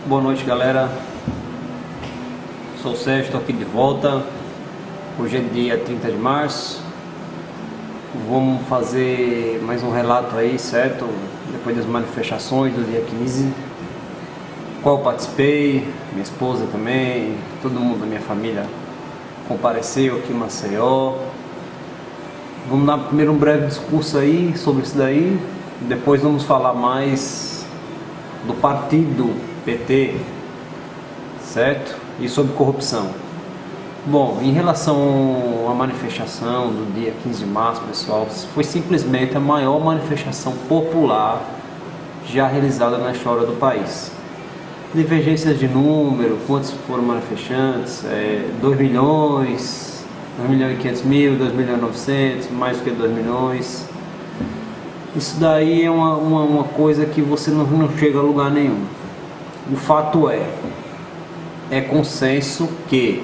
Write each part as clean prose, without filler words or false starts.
Boa noite, galera. Sou o Sérgio, estou aqui de volta. Hoje é dia 30 de março. Vamos fazer mais um relato aí, certo? Depois das manifestações do dia 15, qual eu participei, minha esposa também, todo mundo da minha família compareceu aqui em Maceió. Vamos dar primeiro um breve discurso aí sobre isso daí, depois vamos falar mais do partido PT, certo? E sobre corrupção. Bom, em relação à manifestação do dia 15 de março, pessoal, foi simplesmente a maior manifestação popular já realizada na história do país. Divergências de número, quantos foram manifestantes, 2 milhões, 2 milhões e 500 mil, 2 milhões e 900, mais do que 2 milhões. Isso daí é uma coisa que você não chega a lugar nenhum. O fato é consenso que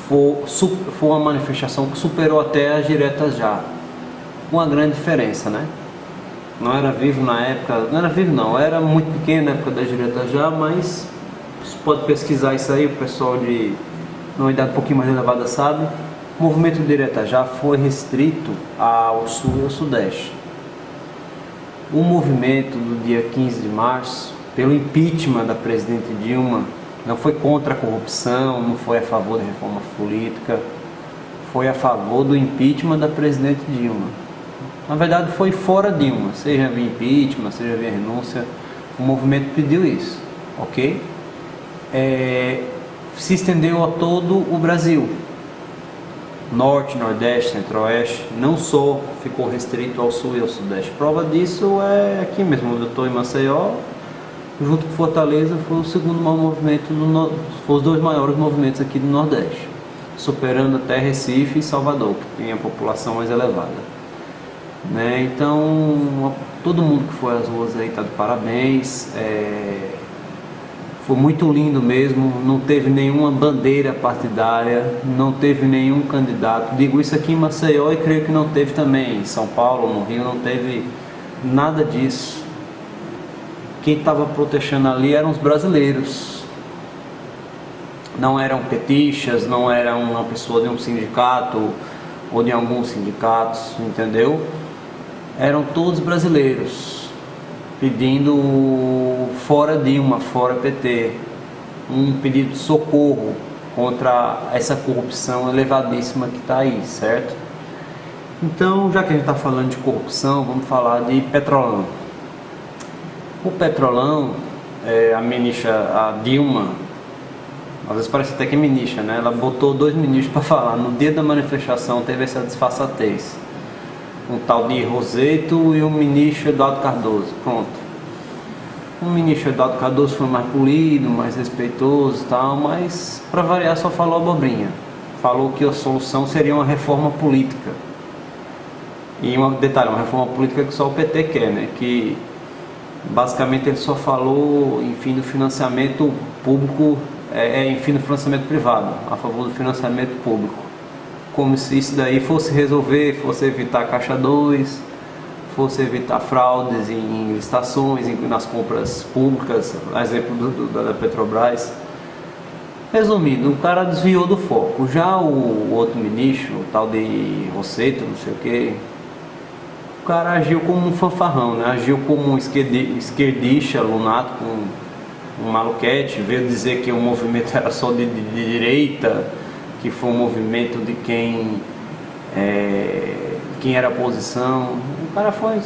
foi uma manifestação que superou até as diretas já. Uma grande diferença, né? Não era vivo na época, não era vivo não, era muito pequeno na época das diretas já, mas você pode pesquisar isso aí, o pessoal de uma idade um pouquinho mais elevada sabe. O movimento direta já foi restrito ao sul e ao sudeste. O movimento do dia 15 de março, pelo impeachment da presidente Dilma, não foi contra a corrupção, não foi a favor da reforma política, foi a favor do impeachment da presidente Dilma. Na verdade foi fora Dilma, seja via impeachment, seja via renúncia, o movimento pediu isso, ok? Se estendeu a todo o Brasil, norte, nordeste, centro-oeste, não só ficou restrito ao sul e ao sudeste. Prova disso é aqui mesmo, eu estou em Maceió, junto com Fortaleza, foi o segundo maior movimento, foi os dois maiores movimentos aqui do Nordeste, superando até Recife e Salvador, que tem a população mais elevada. Né? Então, todo mundo que foi às ruas aí está de parabéns, foi muito lindo mesmo, não teve nenhuma bandeira partidária, não teve nenhum candidato, digo isso aqui em Maceió e creio que não teve também em São Paulo, no Rio, não teve nada disso. Quem estava protestando ali eram os brasileiros, não eram petistas, não era uma pessoa de um sindicato ou de alguns sindicatos, entendeu? Eram todos brasileiros pedindo fora Dilma, fora PT, um pedido de socorro contra essa corrupção elevadíssima que está aí, certo? Então, já que a gente está falando de corrupção, vamos falar de Petrolão. O Petrolão, a ministra, a Dilma, às vezes parece até que é ministra, né? Ela botou 2 ministros para falar. No dia da manifestação teve essa disfarçatez. Um tal de Roseto e o ministro Eduardo Cardoso. Pronto. O ministro Eduardo Cardoso foi mais polido, mais respeitoso e tal, mas para variar só falou abobrinha. Falou que a solução seria uma reforma política. E um detalhe, uma reforma política que só o PT quer, né? Que basicamente ele só falou em fim do financiamento público, em fim do financiamento privado, a favor do financiamento público. Como se isso daí fosse resolver, fosse evitar caixa 2, fosse evitar fraudes em licitações, nas compras públicas, exemplo da Petrobras. Resumindo, o cara desviou do foco. Já o outro ministro, o tal de Roseto, não sei o que, o cara agiu como um fanfarrão, né? Agiu como um esquerdista, lunato, com um maluquete, veio dizer que o movimento era só de direita, que foi um movimento de quem era oposição. O cara foi,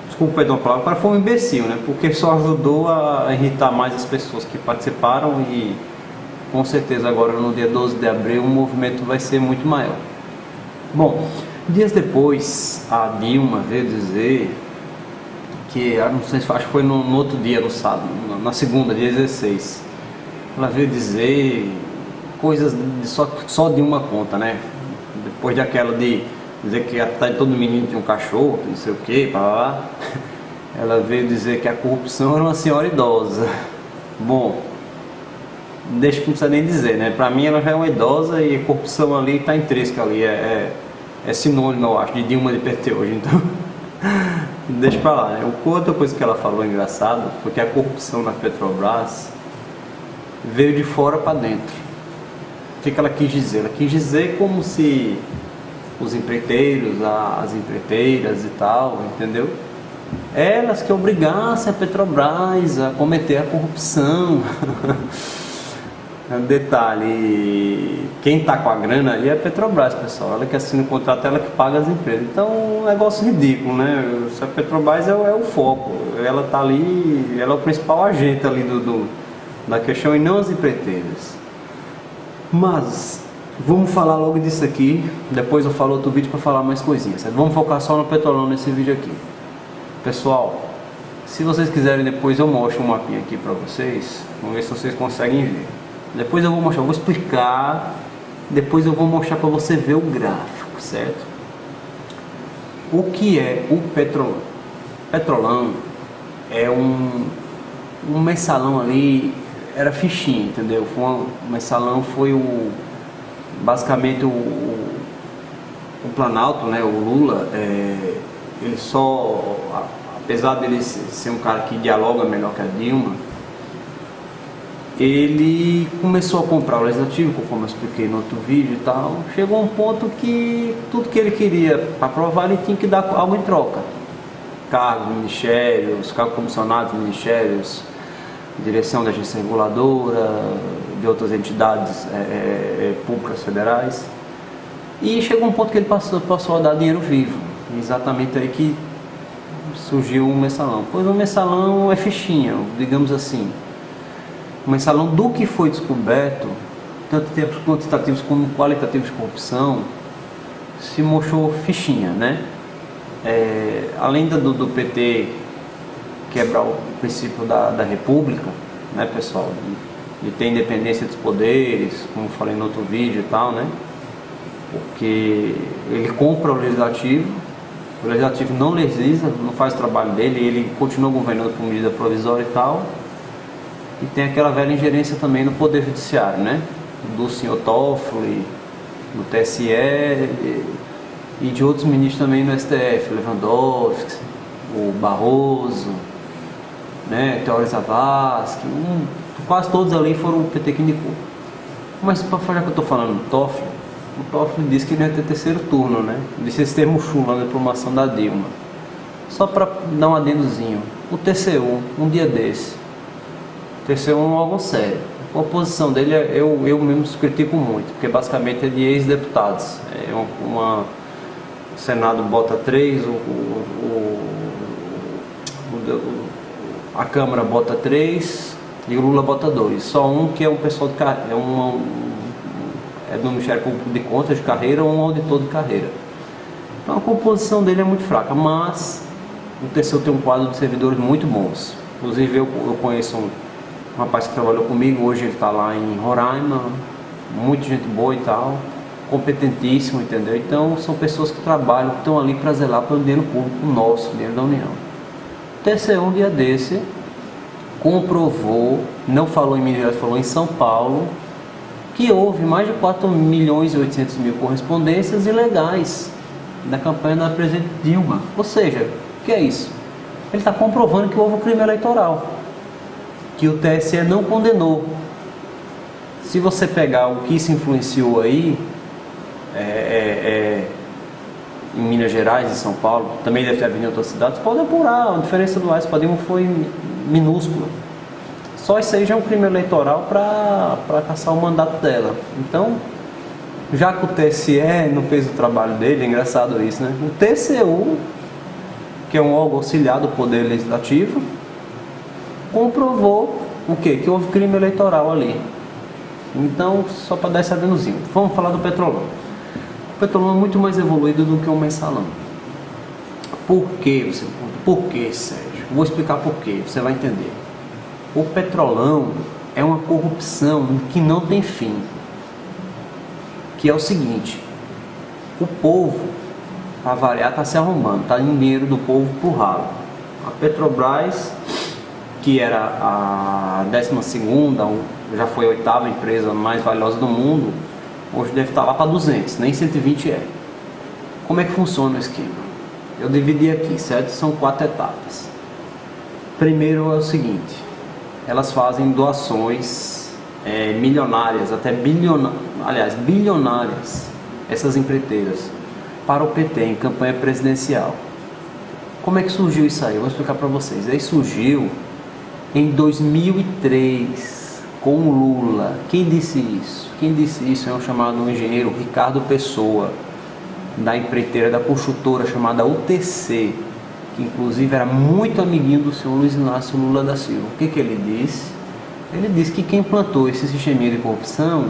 desculpa perdão a palavra, o cara foi um imbecil, né? Porque só ajudou a irritar mais as pessoas que participaram e com certeza agora no dia 12 de abril o movimento vai ser muito maior. Bom, dias depois, a Dilma veio dizer que, não sei se acho que foi no outro dia, no sábado, na segunda, dia 16, ela veio dizer coisas só de uma conta, né? Depois daquela de dizer que atrás de todo menino tinha um cachorro, que não sei o que, ela veio dizer que a corrupção era uma senhora idosa. Bom, deixa que não precisa nem dizer, né? Pra mim ela já é uma idosa e a corrupção ali está intrínseca ali, é sinônimo, eu acho, de Dilma de PT hoje, então Deixa pra lá, né? Outra coisa que ela falou engraçada foi que a corrupção na Petrobras veio de fora para dentro. O que ela quis dizer? Ela quis dizer como se os empreiteiros, as empreiteiras e tal, entendeu? Elas que obrigassem a Petrobras a cometer a corrupção. Detalhe, quem está com a grana ali é a Petrobras, pessoal. Ela que assina o contrato, ela que paga as empresas. Então é um negócio ridículo, né? A Petrobras é o foco. Ela está ali, ela é o principal agente ali da questão e não as empreiteiras. Mas vamos falar logo disso aqui. Depois eu falo outro vídeo para falar mais coisinhas, certo? Vamos focar só no Petrolão nesse vídeo aqui. Pessoal, se vocês quiserem, depois eu mostro um mapinha aqui para vocês. Vamos ver se vocês conseguem ver. Depois eu vou mostrar, eu vou explicar. Depois eu vou mostrar para você ver o gráfico, certo? O que é o Petrolão? Petrolão é um mensalão ali, era fichinha, entendeu? O mensalão foi basicamente o Planalto, né? O Lula, ele só, apesar dele ser um cara que dialoga melhor que a Dilma, ele começou a comprar o legislativo, conforme eu expliquei no outro vídeo e tal. Chegou um ponto que tudo que ele queria para aprovar, ele tinha que dar algo em troca. Cargos, ministérios, cargos comissionados, ministérios, direção da agência reguladora, de outras entidades públicas federais. E chegou um ponto que ele passou a dar dinheiro vivo. Exatamente aí que surgiu o mensalão. Pois o mensalão é fichinha, digamos assim. O mensalão do que foi descoberto, tanto em termos quantitativos como qualitativos de corrupção, se mostrou fichinha, né? Além do PT quebrar o princípio da República, né, pessoal, de ter independência dos poderes, como falei no outro vídeo e tal, né? Porque ele compra o legislativo não legisla, não faz o trabalho dele, ele continua governando por medida provisória e tal. E tem aquela velha ingerência também no Poder Judiciário, né? Do senhor Toffoli, do TSE e de outros ministros também no STF, Lewandowski, o Barroso, né? Teori Zavascki, quase todos ali foram o PT que indicou. Mas já que eu estou falando do Toffoli, o Toffoli disse que não ia ter terceiro turno, né? Disse esse termo chulo na diplomação da Dilma. Só para dar um adendozinho, o TCU, um dia desse, o TCU é um órgão sério. A oposição dele, eu mesmo critico muito, porque basicamente é de ex-deputados. O Senado bota 3, a Câmara bota 3 e o Lula bota 2. Só um que é um pessoal de carreira, é do Ministério Público de Contas de carreira ou um auditor de carreira. Então a composição dele é muito fraca, mas o TCU tem um quadro de servidores muito bons. Inclusive eu conheço um rapaz que trabalhou comigo, hoje ele está lá em Roraima, muita gente boa e tal, competentíssimo, entendeu? Então são pessoas que trabalham, que estão ali para zelar pelo dinheiro público, o nosso dinheiro da União. O TCU um dia desse comprovou, não falou em Minas Gerais, falou em São Paulo, que houve mais de 4.800.000 correspondências ilegais da campanha da presidente Dilma. Ou seja, o que é isso? Ele está comprovando que houve um crime eleitoral, que o TSE não condenou. Se você pegar o que isso influenciou aí, em Minas Gerais e São Paulo, também deve ter havido em outras cidades, pode apurar, a diferença do Aécio Padilha foi minúscula. Só isso aí já é um crime eleitoral para caçar o mandato dela. Então, já que o TSE não fez o trabalho dele, é engraçado isso, né? O TCU, que é um órgão auxiliar do Poder Legislativo, comprovou o quê? Que houve crime eleitoral ali. Então, só para dar esse adendozinho. Vamos falar do Petrolão. O Petrolão é muito mais evoluído do que o mensalão. Por quê? Por quê, Sérgio? Vou explicar por quê, você vai entender. O Petrolão é uma corrupção que não tem fim. Que é o seguinte: o povo, para variar, está se arrombando, está indo dinheiro do povo pro ralo. A Petrobras, que era a 12ª, já foi a 8ª empresa mais valiosa do mundo, hoje deve estar lá para 200, nem 120 é. Como é que funciona o esquema? eu dividi aqui, certo? São 4 etapas. Primeiro é o seguinte, elas fazem doações milionárias, até bilionárias, essas empreiteiras, para o PT em campanha presidencial. Como é que surgiu isso aí? Eu vou explicar para vocês. Aí surgiu em 2003 com o Lula. Quem disse isso? Quem disse isso é um chamado engenheiro Ricardo Pessoa, da empreiteira, da construtora chamada UTC, que inclusive era muito amiguinho do senhor Luiz Inácio Lula da Silva. O que ele disse? Ele disse que quem plantou esse sisteminha de corrupção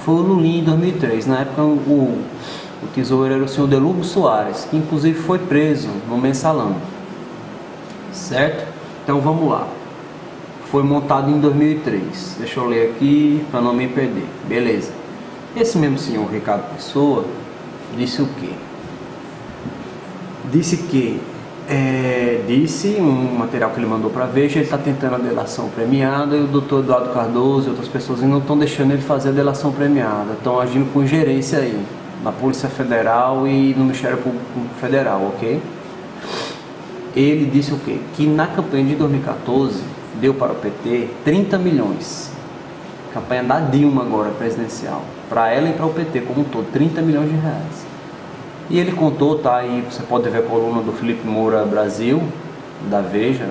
foi o Lulinha em 2003. Na época o tesoureiro era o senhor Delúbio Soares, que inclusive foi preso no Mensalão. Certo? Então vamos lá. Foi montado em 2003. Deixa eu ler aqui para não me perder. Beleza. Esse mesmo senhor Ricardo Pessoa disse o quê? Disse um material que ele mandou para a Veja, ele está tentando a delação premiada, e o doutor Eduardo Cardoso e outras pessoas não estão deixando ele fazer a delação premiada, estão agindo com gerência aí, na Polícia Federal e no Ministério Público Federal, ok? Ele disse o quê? Que na campanha de 2014 deu para o PT 30 milhões, campanha da Dilma agora, presidencial, para ela e para o PT como um todo, 30 milhões de reais. E ele contou, tá aí, você pode ver a coluna do Felipe Moura Brasil, da Veja,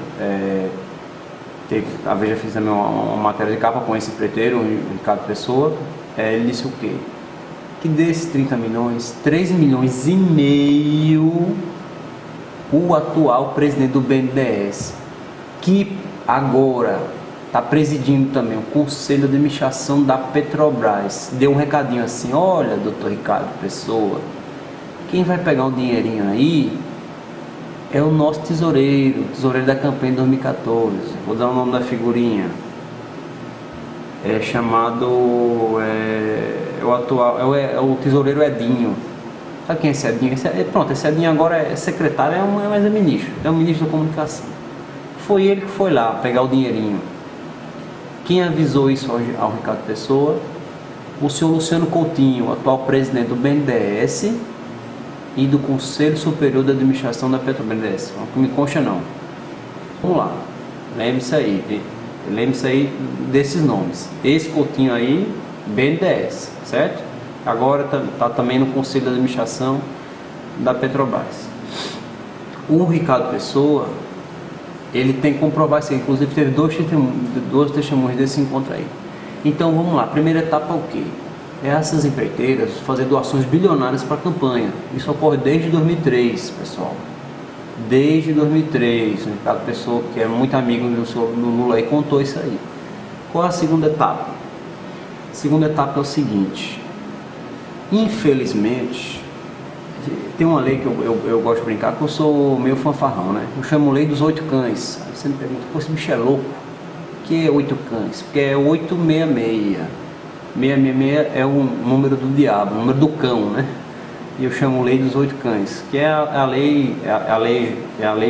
a Veja fez também uma matéria de capa com esse empreiteiro, o Ricardo Pessoa. Ele disse o quê? Que desses 30 milhões, 3 milhões e meio o atual presidente do BNDES, que agora está presidindo também o Conselho de Administração da Petrobras, deu um recadinho assim: olha, doutor Ricardo Pessoa, quem vai pegar um dinheirinho aí é o nosso tesoureiro da campanha de 2014. Vou dar o nome da figurinha. É chamado o tesoureiro Edinho. Sabe quem é esse Edinho? Esse Edinho agora é secretário, mas é ministro. É o ministro da comunicação. Foi ele que foi lá pegar o dinheirinho. Quem avisou isso ao Ricardo Pessoa? O senhor Luciano Coutinho, atual presidente do BNDES e do Conselho Superior da Administração da Petrobras. Não me consta não. Vamos lá, lembre-se aí desses nomes. Esse Coutinho aí, BNDES, certo? Agora está também no Conselho de Administração da Petrobras. O Ricardo Pessoa, ele tem que comprovar isso aí. Inclusive teve dois testemunhos desse encontro aí. Então vamos lá, primeira etapa é o quê? Essas empreiteiras fazer doações bilionárias para a campanha. Isso ocorre desde 2003, pessoal. Desde 2003, o Ricardo Pessoa, que é muito amigo do Lula, aí contou isso aí. Qual é a segunda etapa? A segunda etapa é o seguinte: infelizmente, tem uma lei que eu gosto de brincar, que eu sou meio fanfarrão, né? Eu chamo lei dos 8 cães. Aí você me pergunta: pô, esse bicho é louco? O que é 8 cães? Porque é 866. 666 é o número do diabo, o número do cão, né? E eu chamo lei dos 8 cães, que é a lei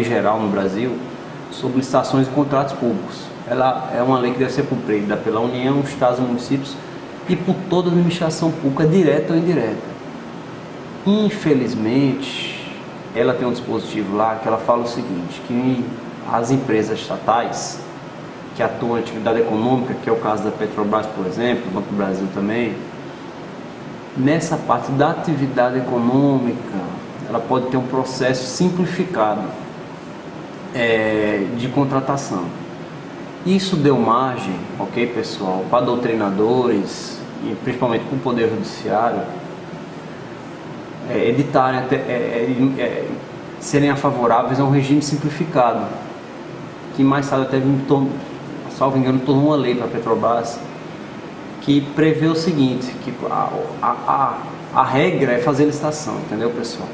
geral no Brasil sobre licitações e contratos públicos. Ela é uma lei que deve ser cumprida pela União, Estados e municípios e por toda a administração pública, direta ou indireta. Infelizmente, ela tem um dispositivo lá que ela fala o seguinte: que as empresas estatais que atuam em atividade econômica, que é o caso da Petrobras, por exemplo, o Banco do Brasil também, nessa parte da atividade econômica, ela pode ter um processo simplificado de contratação. Isso deu margem, ok, pessoal, para doutrinadores, e principalmente para o Poder Judiciário, editarem, serem favoráveis a um regime simplificado, que mais tarde até salvo engano, tornou uma lei para a Petrobras que prevê o seguinte, que a regra é fazer licitação, entendeu, pessoal?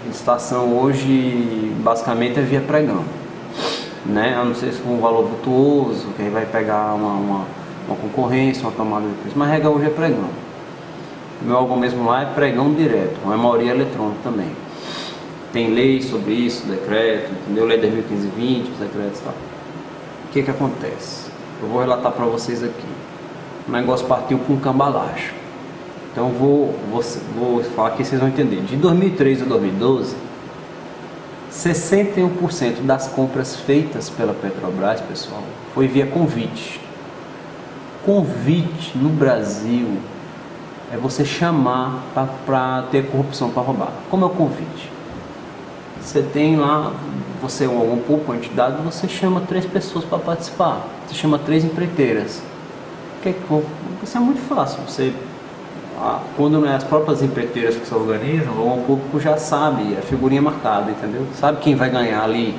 Licitação hoje basicamente é via pregão, né? A não ser se for um valor vultuoso, que aí vai pegar uma concorrência, uma tomada de preço, mas a regra hoje é pregão. O meu algo mesmo lá é pregão direto, uma maioria eletrônica também. Tem lei sobre isso, decreto, entendeu? Lei 2015-20, os decretos e tal. O que acontece? Eu vou relatar para vocês aqui. O negócio partiu para um cambalacho. Então vou falar aqui, vocês vão entender. De 2003 a 2012, 61% das compras feitas pela Petrobras, pessoal, foi via convite. Convite no Brasil é você chamar para ter corrupção, para roubar. Como é o convite? Você tem lá, você é um órgão público, uma entidade, você chama 3 pessoas para participar. Você chama 3 empreiteiras. Isso é muito fácil. Quando não é as próprias empreiteiras que se organizam, o órgão público já sabe, é figurinha marcada, entendeu? Sabe quem vai ganhar ali,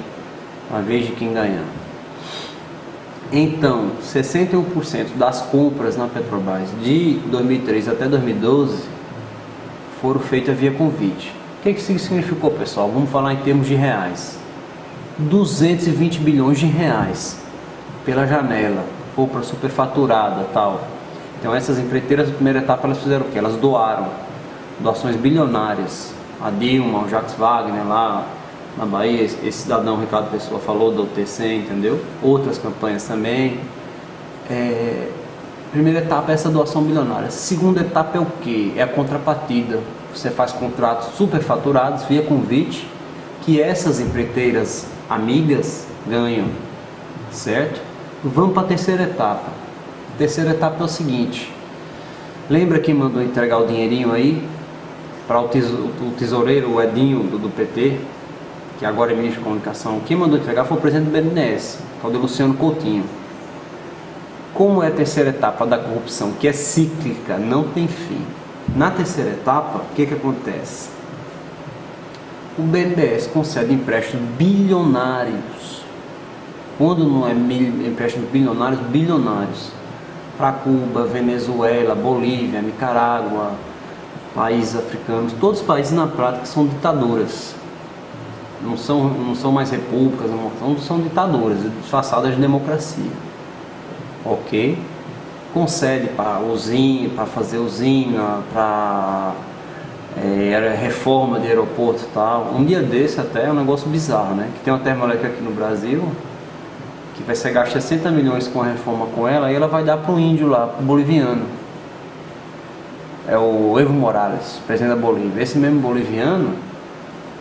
uma vez de quem ganhar. Então, 61% das compras na Petrobras de 2003 até 2012 foram feitas via convite. O que isso significou, pessoal? Vamos falar em termos de reais. 220 bilhões de reais pela janela, compra superfaturada, tal. Então essas empreiteiras, na primeira etapa, elas fizeram o quê? Elas doaram doações bilionárias. A Dilma, o Jacques Wagner lá na Bahia, esse cidadão Ricardo Pessoa falou do UTC, entendeu? Outras campanhas também. Primeira etapa é essa doação bilionária. Segunda etapa é o quê? É a contrapartida. Você faz contratos superfaturados via convite, que essas empreiteiras amigas ganham, certo? Vamos para a terceira etapa. A terceira etapa é o seguinte: lembra quem mandou entregar o dinheirinho aí para o tesoureiro, o Edinho do PT, que agora é ministro de comunicação? Quem mandou entregar foi o presidente do BNDES, que é o de Luciano Coutinho. Como é a terceira etapa da corrupção, que é cíclica, não tem fim. Na terceira etapa, o que acontece? O BNDES concede empréstimos bilionários. Quando não é empréstimos bilionários, bilionários. Para Cuba, Venezuela, Bolívia, Nicarágua, países africanos. Todos os países na prática são ditaduras. Não são mais repúblicas, são ditaduras, disfarçadas de democracia. Ok? Concede para usina, para fazer usina, para reforma de aeroporto e tal. Um dia desse até é um negócio bizarro, né? Que tem uma termoelétrica aqui no Brasil que vai ser gastar 60 milhões com a reforma com ela, e ela vai dar para o índio lá, para o boliviano. É o Evo Morales, presidente da Bolívia. Esse mesmo boliviano,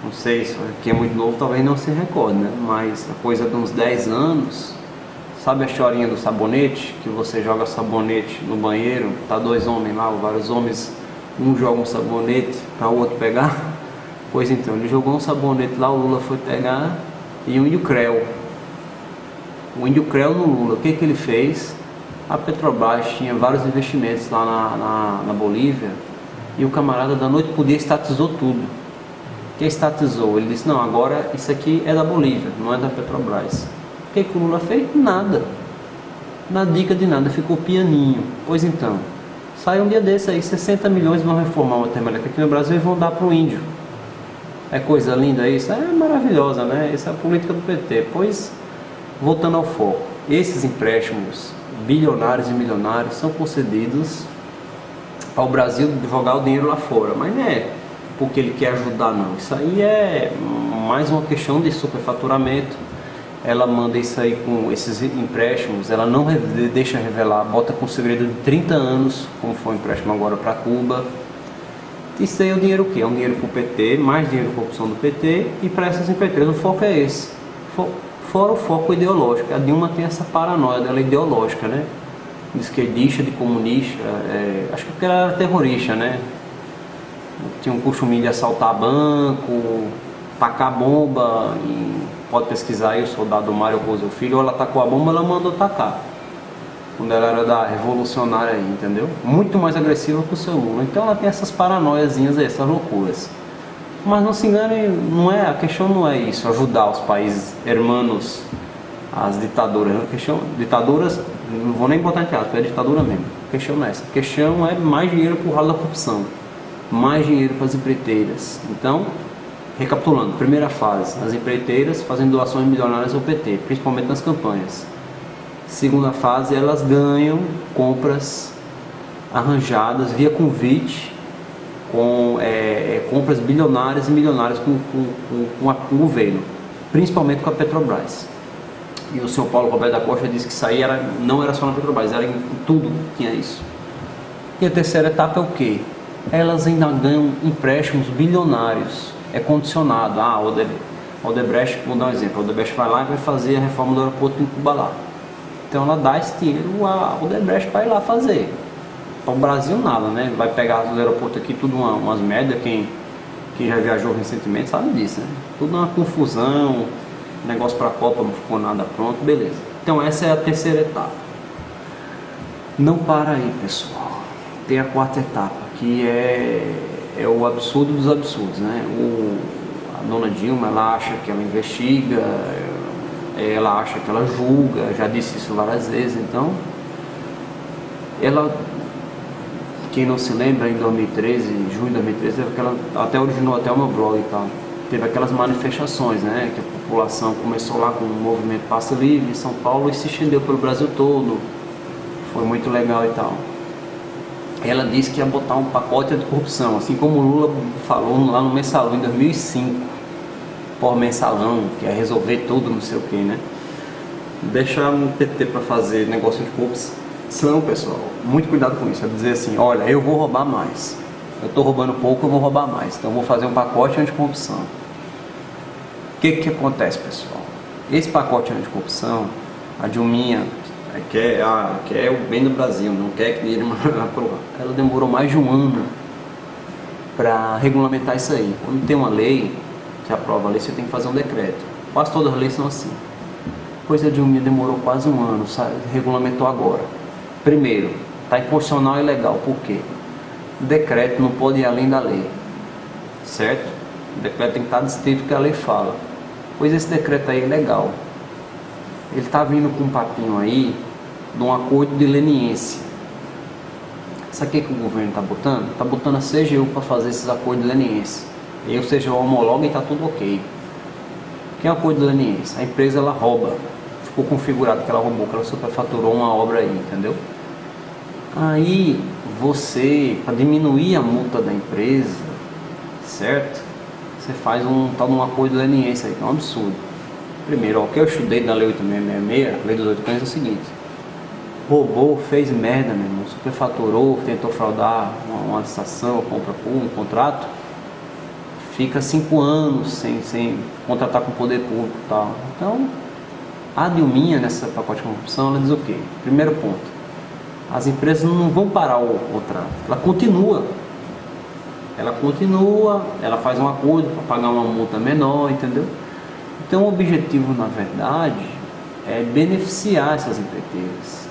não sei se aqui é muito novo, talvez não se recorde, né? Mas a coisa de uns 10 anos, sabe a historinha do sabonete? Que você joga sabonete no banheiro, tá 2 homens lá, vários homens, um joga um sabonete para o outro pegar. Pois então, ele jogou um sabonete lá, o Lula foi pegar, e o índio creu. O índio creu no Lula. O que ele fez? A Petrobras tinha vários investimentos lá na Bolívia, e o camarada da noite pro dia estatizou tudo. O que estatizou? Ele disse: não, agora isso aqui é da Bolívia, não é da Petrobras. O que o Lula fez? Nada. Na dica de nada, ficou pianinho. Pois então, sai um dia desse aí, 60 milhões vão reformar uma termoelétrica aqui no Brasil e vão dar para o índio. É coisa linda isso? É maravilhosa, né? Essa é a política do PT. Pois, voltando ao foco, esses empréstimos bilionários e milionários são concedidos ao Brasil jogar o dinheiro lá fora, mas não é porque ele quer ajudar, não. Isso aí é mais uma questão de superfaturamento. Ela manda isso aí com esses empréstimos, ela não deixa revelar, bota com segredo de 30 anos, como foi o empréstimo agora para Cuba. Isso aí é o dinheiro o quê? É um dinheiro para o PT, mais dinheiro para a corrupção do PT, e para essas empresas o foco é esse. Fora o foco ideológico. A Dilma tem essa paranoia dela ideológica, né? De esquerdista, de comunista, acho que porque ela era terrorista, né? Tinha um costume de assaltar banco, tacar bomba, pode pesquisar aí, o soldado Mário Rosa, o filho, ou ela tacou a bomba, ela mandou tacar. Quando ela era da revolucionária aí, entendeu? Muito mais agressiva que o seu Lula. Então ela tem essas paranoiazinhas aí, essas loucuras. Mas não se engane, a questão não é isso, ajudar os países hermanos, as ditaduras. A questão, ditaduras, não vou nem botar em teatro, é ditadura mesmo. A questão não é essa. A questão é mais dinheiro para o ralo da corrupção, mais dinheiro para as empreiteiras. Então, recapitulando, primeira fase, as empreiteiras fazendo doações milionárias ao PT, principalmente nas campanhas. Segunda fase, elas ganham compras arranjadas via convite, com compras bilionárias e milionárias com o governo, principalmente com a Petrobras. E o senhor Paulo Roberto da Costa disse que isso aí não era só na Petrobras, era em tudo que tinha isso. E a terceira etapa é o quê? Elas ainda ganham empréstimos bilionários, é condicionado. A Odebrecht, vou dar um exemplo, a Odebrecht vai lá e vai fazer a reforma do aeroporto em Cubalá. Então ela dá esse dinheiro a Odebrecht para ir lá fazer. Para o Brasil nada, né? Vai pegar o aeroporto aqui, tudo umas merda, quem já viajou recentemente sabe disso, né? Tudo uma confusão, negócio para a Copa, não ficou nada pronto, beleza. Então essa é a terceira etapa. Não para aí, pessoal. Tem a quarta etapa, que é o absurdo dos absurdos, né? A dona Dilma, ela acha que ela investiga, ela acha que ela julga, já disse isso várias vezes. Então ela, quem não se lembra, em 2013, em junho de 2013, até originou até o meu blog e tal, teve aquelas manifestações, né, que a população começou lá com o movimento Passe Livre em São Paulo e se estendeu pelo Brasil todo, foi muito legal e tal. Ela disse que ia botar um pacote de corrupção, assim como o Lula falou lá no Mensalão em 2005, por mensalão, que é resolver tudo, não sei o que, né? Deixar um PT para fazer negócio de corrupção, pessoal, muito cuidado com isso. É dizer assim, olha, eu vou roubar mais, eu estou roubando pouco, eu vou roubar mais, então eu vou fazer um pacote anticorrupção. O que acontece, pessoal? Esse pacote anticorrupção, a Dilminha quer o bem do Brasil, não quer que ele aprovar. Ela demorou mais de um ano para regulamentar isso aí. Quando tem uma lei, que aprova a lei, você tem que fazer um decreto. Quase todas as leis são assim. Pois a Dilminha demorou quase um ano, regulamentou agora. Primeiro, está inconstitucional e ilegal. Por quê? O decreto não pode ir além da lei, certo? O decreto tem que estar descrito o que a lei fala. Pois esse decreto aí é legal. Ele está vindo com um papinho aí de um acordo de leniência. Sabe o que o governo está botando? Está botando a CGU para fazer esses acordos de leniência. E aí o CGU homologa e está tudo ok. O que é um acordo de leniência? A empresa ela rouba. Ficou configurado que ela roubou, que ela superfaturou uma obra aí, entendeu? Aí você, para diminuir a multa da empresa, certo? Você faz um tal de um acordo de leniência aí, que é um absurdo. Primeiro, o que eu estudei na Lei 8666, a Lei dos 8 cães, é o seguinte: roubou, fez merda, meu irmão, superfaturou, tentou fraudar uma licitação, compra um contrato, fica 5 anos sem contratar com o poder público e tal. Então, a Dilminha, nessa pacote de corrupção, ela diz o quê? Primeiro ponto: as empresas não vão parar o contrato, ela continua, ela faz um acordo para pagar uma multa menor, entendeu? Então o objetivo, na verdade, é beneficiar essas empreiteiras,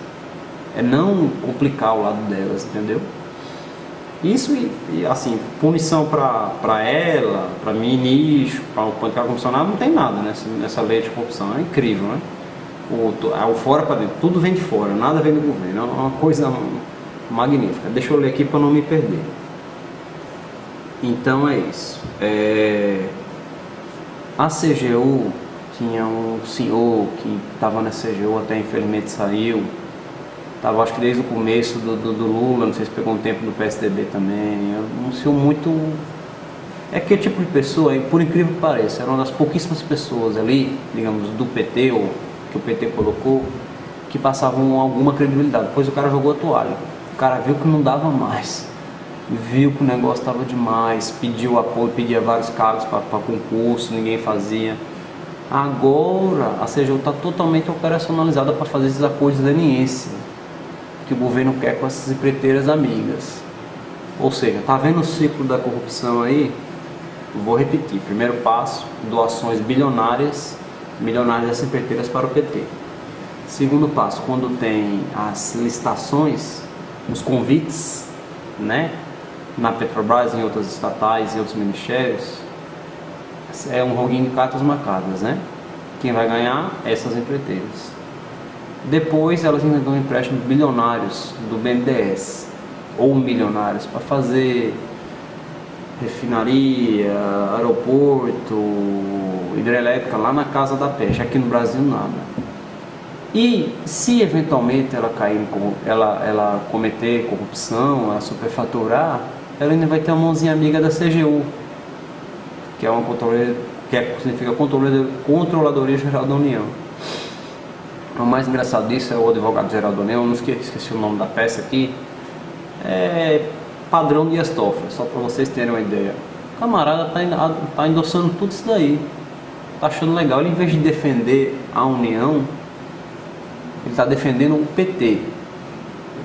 é não complicar o lado delas, entendeu? Isso e assim, punição para ela, para ministro, para o bancário comissionado, não tem nada nessa lei de corrupção, é incrível, né? O fora para dentro, tudo vem de fora, nada vem do governo, é uma coisa magnífica. Deixa eu ler aqui para não me perder. Então é isso. A CGU tinha um senhor que estava na CGU, até infelizmente saiu. Estava acho que desde o começo do Lula, não sei se pegou um tempo do PSDB também. Anunciou muito. É aquele tipo de pessoa, por incrível que pareça, era uma das pouquíssimas pessoas ali, digamos, do PT, ou que o PT colocou, que passavam alguma credibilidade. Depois o cara jogou a toalha. O cara viu que não dava mais. Viu que o negócio estava demais, pediu apoio, pedia vários cargos para concurso, ninguém fazia. Agora a CGU está totalmente operacionalizada para fazer esses acordos de leniência que o governo quer com essas empreiteiras amigas. Ou seja, está vendo o ciclo da corrupção aí? Vou repetir: primeiro passo, doações milionárias dessas empreiteiras para o PT. Segundo passo, quando tem as licitações, os convites, né, na Petrobras, em outras estatais, em outros ministérios, é um joguinho de cartas marcadas, né? Quem vai ganhar? Essas empreiteiras. Depois elas ainda dão empréstimos bilionários do BNDES, ou milionários, para fazer refinaria, aeroporto, hidrelétrica lá na casa da peste. Aqui no Brasil nada. E se eventualmente ela cair, ela cometer corrupção, ela superfaturar, ela ainda vai ter uma mãozinha amiga da CGU, que é uma controladoria, significa Controladoria Geral da União. O mais engraçado disso é o advogado geral da União, eu não esqueci o nome da peça aqui, é padrão Dias Toffoli, só para vocês terem uma ideia. O camarada está endossando tudo isso daí. tá achando legal. Ele, em vez de defender a União, ele está defendendo o PT, ele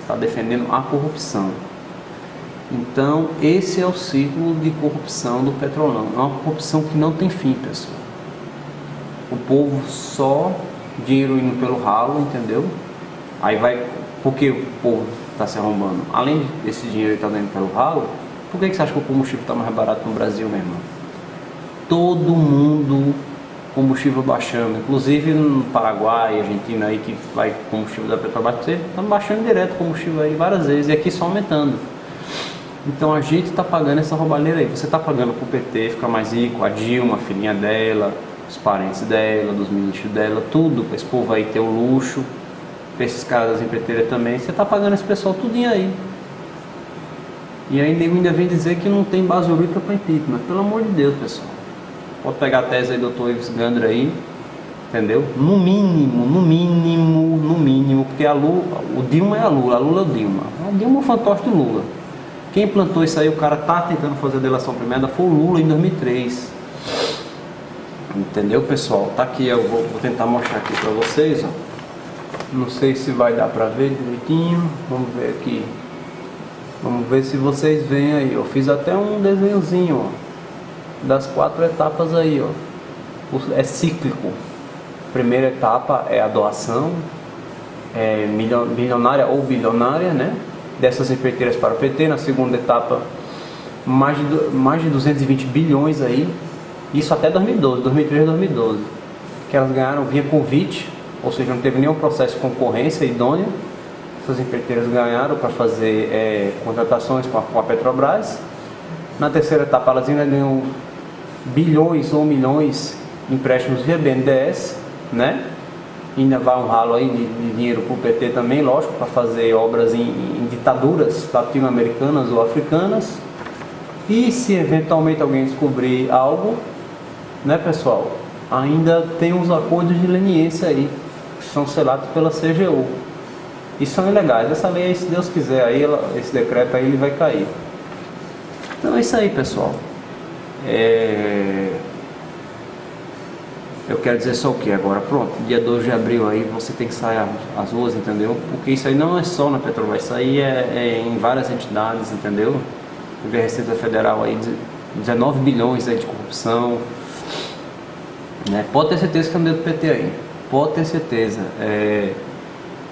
está defendendo a corrupção. Então esse é o ciclo de corrupção do Petrolão. É uma corrupção que não tem fim, pessoal. O povo só dinheiro indo pelo ralo, entendeu? Aí vai, porque o povo está se arrombando. Além desse dinheiro estar indo pelo ralo, por que você acha que o combustível está mais barato no Brasil, meu irmão? Todo mundo, combustível baixando, inclusive no Paraguai, Argentina aí, que vai combustível da Petrobras, está baixando direto o combustível aí várias vezes, e aqui só aumentando. Então a gente está pagando essa roubalheira aí. Você está pagando para o PT ficar mais rico, a Dilma, a filhinha dela, os parentes dela, dos ministros dela, tudo, para esse povo aí ter o luxo, para esses caras das empreiteiras também. Você está pagando esse pessoal tudinho aí. E aí nego ainda vem dizer que não tem basurita para impeachment. Pelo amor de Deus, pessoal. Pode pegar a tese aí do Dr. Ives Gandra aí, entendeu? No mínimo, porque a Lula, o Dilma é a Lula é o Dilma. O Dilma é o fantoche do Lula. Quem plantou isso aí, o cara tá tentando fazer a delação premiada, foi o Lula em 2003. Entendeu, pessoal? Tá aqui, eu vou tentar mostrar aqui pra vocês, ó. Não sei se vai dar pra ver direitinho. Vamos ver aqui. Vamos ver se vocês veem aí, ó. Fiz até um desenhozinho, ó, das 4 etapas aí, ó. É cíclico. Primeira etapa é a doação, milionária ou bilionária, né, dessas empreiteiras para o PT. Na segunda etapa, mais de 220 bilhões aí, isso até 2012, 2013 a 2012, que elas ganharam via convite, ou seja, não teve nenhum processo de concorrência idônea. Essas empreiteiras ganharam para fazer contratações com a Petrobras. Na terceira etapa, elas ainda ganham bilhões ou milhões de empréstimos via BNDES, né? Ainda vai um ralo aí de dinheiro para o PT também, lógico, para fazer obras em ditaduras latino-americanas ou africanas. E se eventualmente alguém descobrir algo, né, pessoal, ainda tem uns acordos de leniência aí, que são selados pela CGU. E são ilegais. Essa lei aí, se Deus quiser, aí esse decreto aí ele vai cair. Então é isso aí, pessoal. Eu quero dizer só o que agora, pronto, dia 2 de abril aí você tem que sair às ruas, entendeu? Porque isso aí não é só na Petrobras, isso aí é em várias entidades, entendeu? Teve a Receita Federal aí, 19 bilhões aí de corrupção, né? Pode ter certeza que é um dedo do PT aí, pode ter certeza.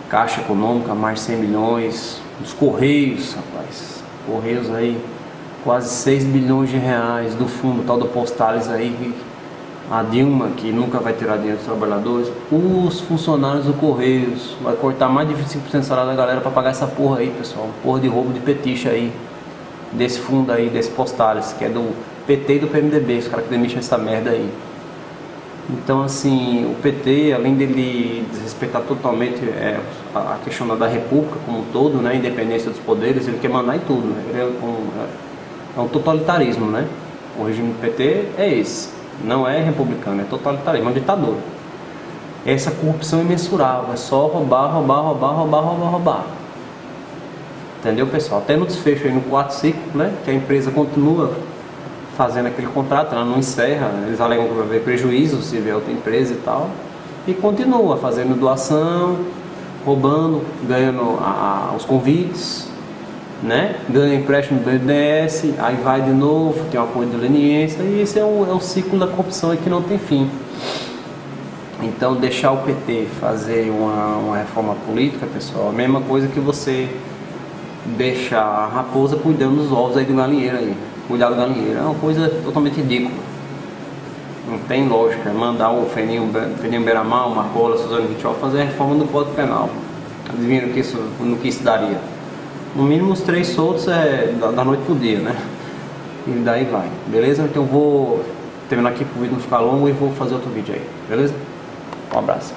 Caixa Econômica, mais de 100 milhões, os Correios, rapaz, Correios aí, quase 6 bilhões de reais do fundo tal do Postales aí, a Dilma, que nunca vai tirar dinheiro dos trabalhadores, os funcionários do Correios, vai cortar mais de 25% do salário da galera para pagar essa porra aí, pessoal, porra de roubo de petiche aí, desse fundo aí, desse Postales, que é do PT e do PMDB, os caras que demitem essa merda aí. Então, assim, o PT, além dele desrespeitar totalmente a questão da República como um todo, né, a independência dos poderes, ele quer mandar em tudo, né? Ele é um totalitarismo, né? O regime do PT é esse, não é republicano, é totalitarismo, é uma ditadura. Essa corrupção é imensurável, é só roubar. Entendeu, pessoal? Até no desfecho aí no quarto ciclo, né, que a empresa continua fazendo aquele contrato, ela não encerra, eles alegam que vai haver prejuízo se vier outra empresa e tal, e continua fazendo doação, roubando, ganhando os convites, né? Ganha empréstimo do BNDES, aí vai de novo, tem um acordo de leniência, e esse é o ciclo da corrupção que não tem fim. Então deixar o PT fazer uma reforma política, pessoal, é a mesma coisa que você deixar a raposa cuidando dos ovos aí do galinheiro aí. Cuidar do galinheiro é uma coisa totalmente ridícula. Não tem lógica mandar o Feninho Beiramar, o Marcola, Suzano Vitchol fazer a reforma do Código Penal. Adivinha no que isso daria? No mínimo os 3 soltos da noite pro dia, né? E daí vai, beleza? Então eu vou terminar aqui pro vídeo não ficar longo e vou fazer outro vídeo aí, beleza? Um abraço.